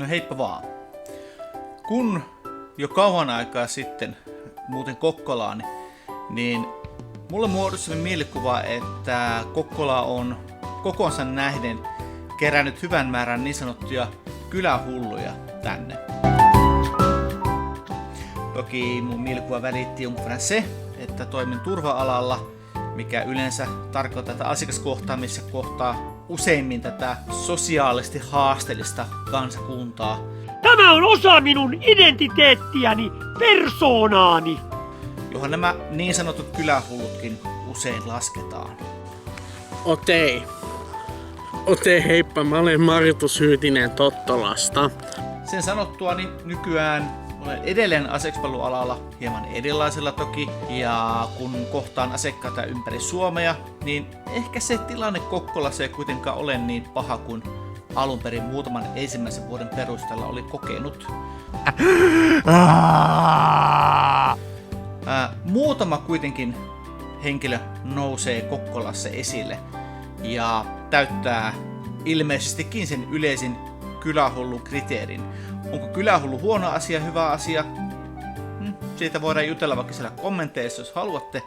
No heippa vaan. Kun jo kauan aikaa sitten muuten Kokkolaan, niin mulle muodostui mielikuva, että Kokkola on kokonsa nähden kerännyt hyvän määrän niin sanottuja kylähulluja tänne. Toki mun mielikuva välitti jonkun verran se, että toimin turva-alalla, mikä yleensä tarkoittaa tätä asiakaskohtaamista kohtaa useimmin tätä sosiaalisesti haasteellista kansakuntaa. Tämä on osa minun identiteettiäni, persoonaani, johon nämä niin sanotut kylähullutkin usein lasketaan. Otei, heippa, mä olen Maritus Hyytinen Tottolasta. Sen sanottuani nykyään olen edelleen asepalvelualalla, hieman erilaisella toki, ja kun kohtaan asiakkaita ympäri Suomea, niin ehkä se tilanne Kokkolassa ei kuitenkaan ole niin paha kuin alun perin muutaman ensimmäisen vuoden perusteella oli kokenut. Muutama kuitenkin henkilö nousee Kokkolassa esille ja täyttää ilmeisestikin sen yleisin kylähullun kriteerin. Onko kylähullu huono asia, hyvä asia? Siitä voidaan jutella vaikka siellä kommenteissa, jos haluatte.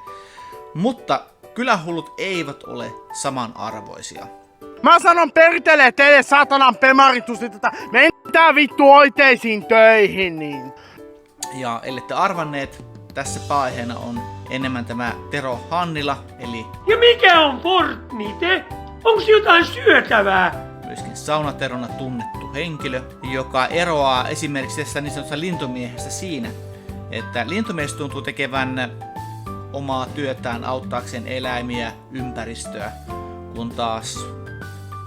Mutta kylähullut eivät ole samanarvoisia. Mä sanon pertele teille satanan pemaritus, että mentää vittu oikeisiin töihin niin. Ja ellette arvanneet, tässä pääaiheena on enemmän tämä Tero Hannila, eli Ja mikä on Fortnite? Onks jotain syötävää? myöskin Saunaterona tunnettu henkilö, joka eroaa esimerkiksi tästä niin sanotusta lintumiehestä siinä, että lintumies tuntuu tekevän omaa työtään auttaakseen eläimiä, ympäristöä, kun taas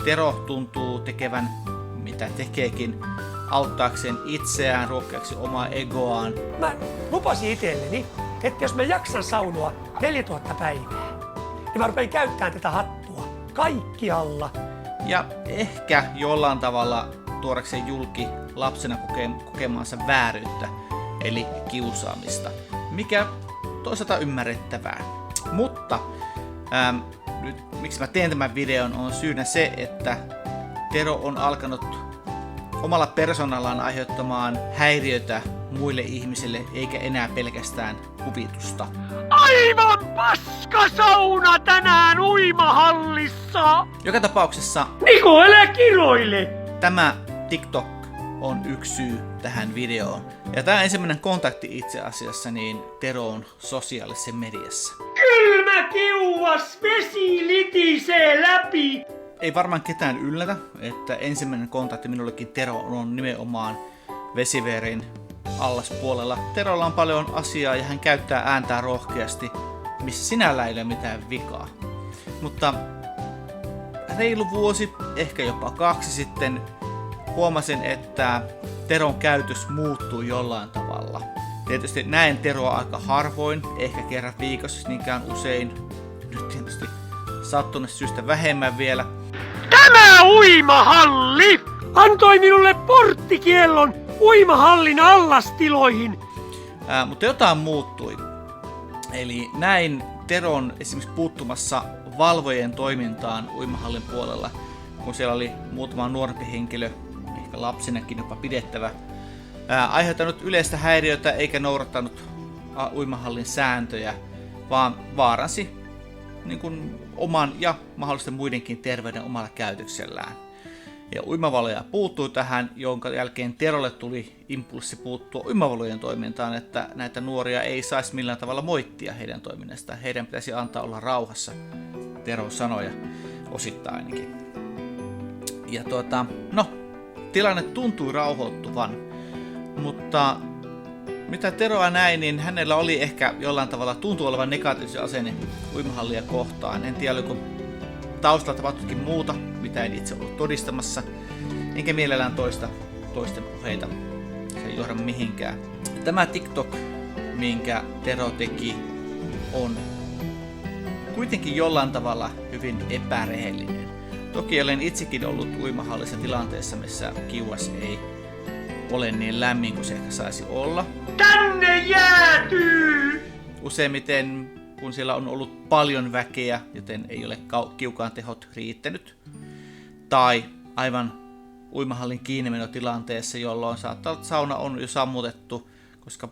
Tero tuntuu tekevän mitä tekeekin auttaakseen itseään, ruokkiaksi omaa egoaan. Mä lupasin itselleni, että jos mä jaksan saunoa 4000 päivää, niin mä rupean käyttämään tätä hattua kaikkialla. Ja ehkä jollain tavalla tuodakseen julki lapsena kokemaansa vääryyttä, eli kiusaamista, mikä toisaalta ymmärrettävää. Mutta nyt miksi mä teen tämän videon on syynä se, että Tero on alkanut omalla persoonallaan aiheuttamaan häiriötä muille ihmisille, eikä enää pelkästään kuvitusta. Aivan paskasauna tänään uimahallissa! Joka tapauksessa Niko, älä kiroile! tämä TikTok on yksi syy tähän videoon. Ja tämä ensimmäinen kontakti itse asiassa niin Teroon sosiaalisessa mediassa. Kylmä kiuas, vesi litisee läpi! Ei varmaan ketään yllätä, että ensimmäinen kontakti minullekin Tero on nimenomaan vesiverin allaspuolella. Terolla on paljon asiaa ja hän käyttää ääntää rohkeasti, missä sinällään ei ole mitään vikaa. Mutta reilu vuosi, ehkä jopa 2 sitten, huomasin, että Teron käytös muuttuu jollain tavalla. Tietysti näen Teroa aika harvoin, ehkä kerran viikossa, niinkään usein. Nyt tietysti sattuneesta syystä vähemmän vielä. Tämä uimahalli antoi minulle porttikiellon uimahallin allastiloihin. Mutta jotain muuttui. Eli näin Teron esimerkiksi puuttumassa valvojen toimintaan uimahallin puolella, kun siellä oli muutama nuorempi henkilö, ehkä lapsinakin jopa pidettävä, aiheuttanut yleistä häiriötä eikä noudattanut uimahallin sääntöjä, vaan vaaransi niin kuin oman ja mahdollisten muidenkin terveyden omalla käytöksellään. Ja uimavaloja puuttui tähän, jonka jälkeen Terolle tuli impulssi puuttua uimavalojen toimintaan, että näitä nuoria ei saisi millään tavalla moittia heidän toiminnastaan. Heidän pitäisi antaa olla rauhassa, Tero sanoi, osittain ainakin. Ja tilanne tuntui rauhoittuvan, mutta mitä Teroa näin, niin hänellä oli ehkä jollain tavalla tuntuu olevan negatiivinen asenne uimahallia kohtaan. En tiedä, oliko taustalla tapahtuikin muuta, mitä en itse ollut todistamassa, enkä mielellään toisten puheita. Se ei johda mihinkään. Tämä TikTok, minkä Tero teki, on kuitenkin jollain tavalla hyvin epärehellinen. Toki olen itsekin ollut uimahallissa tilanteessa, missä kiuas ei ole niin lämmin kuin se ehkä saisi olla. Tänne jäätyy! Useimmiten, kun siellä on ollut paljon väkeä, joten ei ole kiukaan tehot riittänyt. Tai aivan uimahallin kiinnimenotilanteessa, jolloin saattaa olla, että sauna on jo sammutettu, koska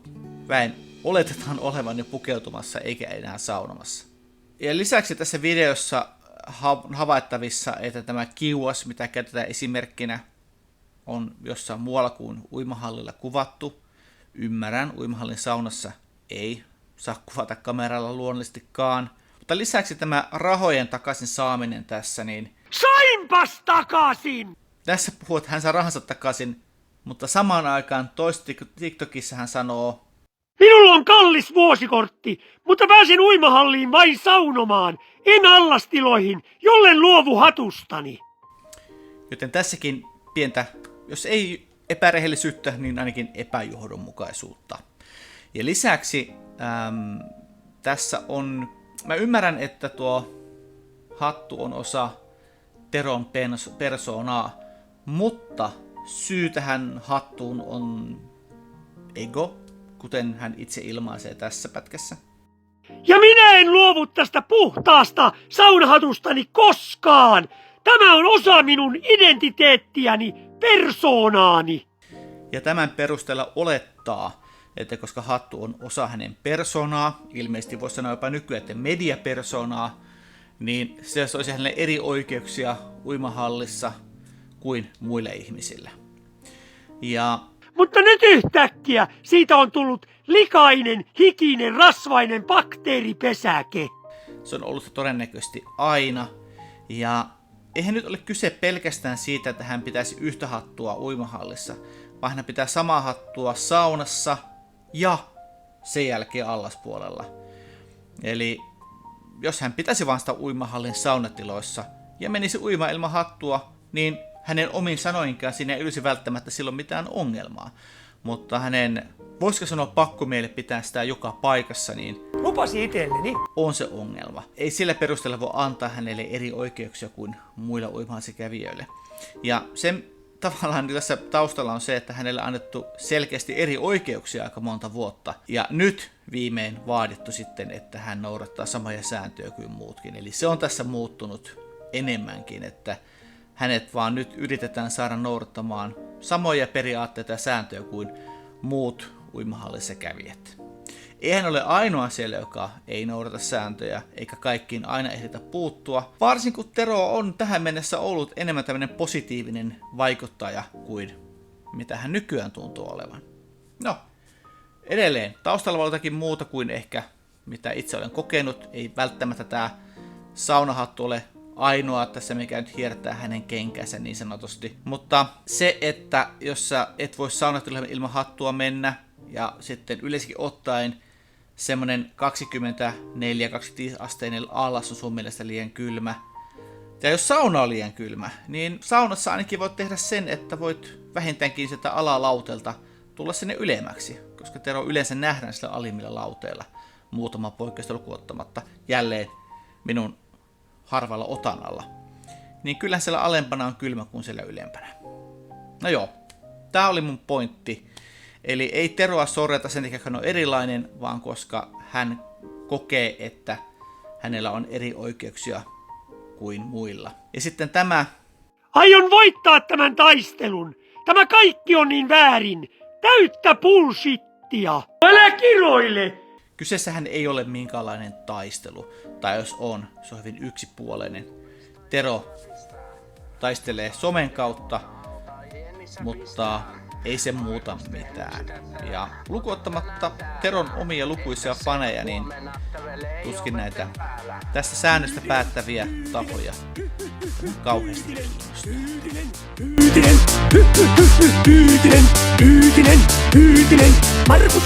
väen oletetaan olevan jo pukeutumassa eikä enää saunomassa. Ja lisäksi tässä videossa havaittavissa, että tämä kiuas, mitä käytetään esimerkkinä, on jossain muualla kuin uimahallilla kuvattu. Ymmärrän, uimahallin saunassa ei saa kuvata kameralla luonnollisestikaan. Mutta lisäksi tämä rahojen takaisin saaminen tässä, niin Sainpas takaisin! tässä puhuu, että hän saa rahansa takaisin, mutta samaan aikaan toista TikTokissa hän sanoo, Minulla on kallis vuosikortti, mutta pääsen uimahalliin vain saunomaan, en allastiloihin, jollen luovu hatustani. joten tässäkin pientä, jos ei epärehellisyyttä, niin ainakin epäjohdonmukaisuutta. Ja lisäksi tässä on, mä ymmärrän, että tuo hattu on osa Teron persoonaa, mutta syy tähän hattuun on ego, kuten hän itse ilmaisee tässä pätkässä. Ja minä en luovu tästä puhtaasta saunahatustani koskaan. Tämä on osa minun identiteettiäni, persoonaani. Ja tämän perusteella olettaa, että koska hattu on osa hänen persoonaa, ilmeisesti voisi sanoa jopa nykyään, että mediapersoonaa, niin se olisi hänelle eri oikeuksia uimahallissa kuin muille ihmisille. Ja Mutta nyt yhtäkkiä siitä on tullut likainen, hikinen, rasvainen bakteeripesäke. se on ollut todennäköisesti aina. Ja eihän nyt ole kyse pelkästään siitä, että hän pitäisi yhtä hattua uimahallissa, vaan hän pitää samaa hattua saunassa ja sen jälkeen allaspuolella. Eli jos hän pitäisi vaan sitä uimahallin saunatiloissa ja menisi uimaan ilman hattua, niin hänen omin sanoinkaan siinä ei olisi välttämättä silloin mitään ongelmaa. Mutta hänen, voisiko sanoa pakkomielle pitää sitä joka paikassa, niin Lupasi itselleni. on se ongelma. Ei sillä perusteella voi antaa hänelle eri oikeuksia kuin muilla uimahallikävijöille. Ja sen tavallaan tässä taustalla on se, että hänelle on annettu selkeästi eri oikeuksia aika monta vuotta. Ja nyt viimein vaadittu sitten, että hän noudattaa samoja sääntöjä kuin muutkin. Eli se on tässä muuttunut enemmänkin, että hänet vaan nyt yritetään saada noudattamaan samoja periaatteita ja sääntöjä kuin muut uimahallissa kävijät. Ei hän ole ainoa siellä, joka ei noudata sääntöjä, eikä kaikkiin aina ehditä puuttua, varsin kun Tero on tähän mennessä ollut enemmän tämmöinen positiivinen vaikuttaja kuin mitä hän nykyään tuntuu olevan. No, edelleen, taustalla voi olla jotakin muuta kuin ehkä mitä itse olen kokenut, ei välttämättä tämä saunahattu ole ainoa tässä, mikä nyt hiertää hänen kenkänsä niin sanotusti. Mutta se, että jos sä et voi saunatiloille ilman hattua mennä, ja sitten yleensäkin ottaen semmonen 24-25 asteinen allas on sun mielestä liian kylmä. Ja jos sauna on liian kylmä, niin saunassa ainakin voit tehdä sen, että voit vähintäänkin sitä alalautelta tulla sinne ylemmäksi, koska Tero yleensä nähdään sillä alimmilla lauteilla muutama poikkeusta lukuun ottamatta, jälleen minun harvalla otanalla. Niin kyllähän siellä alempana on kylmä kuin siellä ylempänä. No joo, tää oli mun pointti. Eli ei Teroa sorreta sen takia, hän on erilainen, vaan koska hän kokee, että hänellä on eri oikeuksia kuin muilla. Ja sitten tämä, Aion voittaa tämän taistelun. Tämä kaikki on niin väärin. Täyttä bullshittia. Älä kiroile. kyseessähän ei ole minkäänlainen taistelu. Tai jos on, se on hyvin yksipuolinen. Tero taistelee somen kautta, mutta ei se muuta mitään. Ja lukuottamatta Teron omia lukuisia faneja, niin tuskin näitä tästä säännöstä päättäviä tahoja kauheasti kiinnostaa. Yytinen, Markus,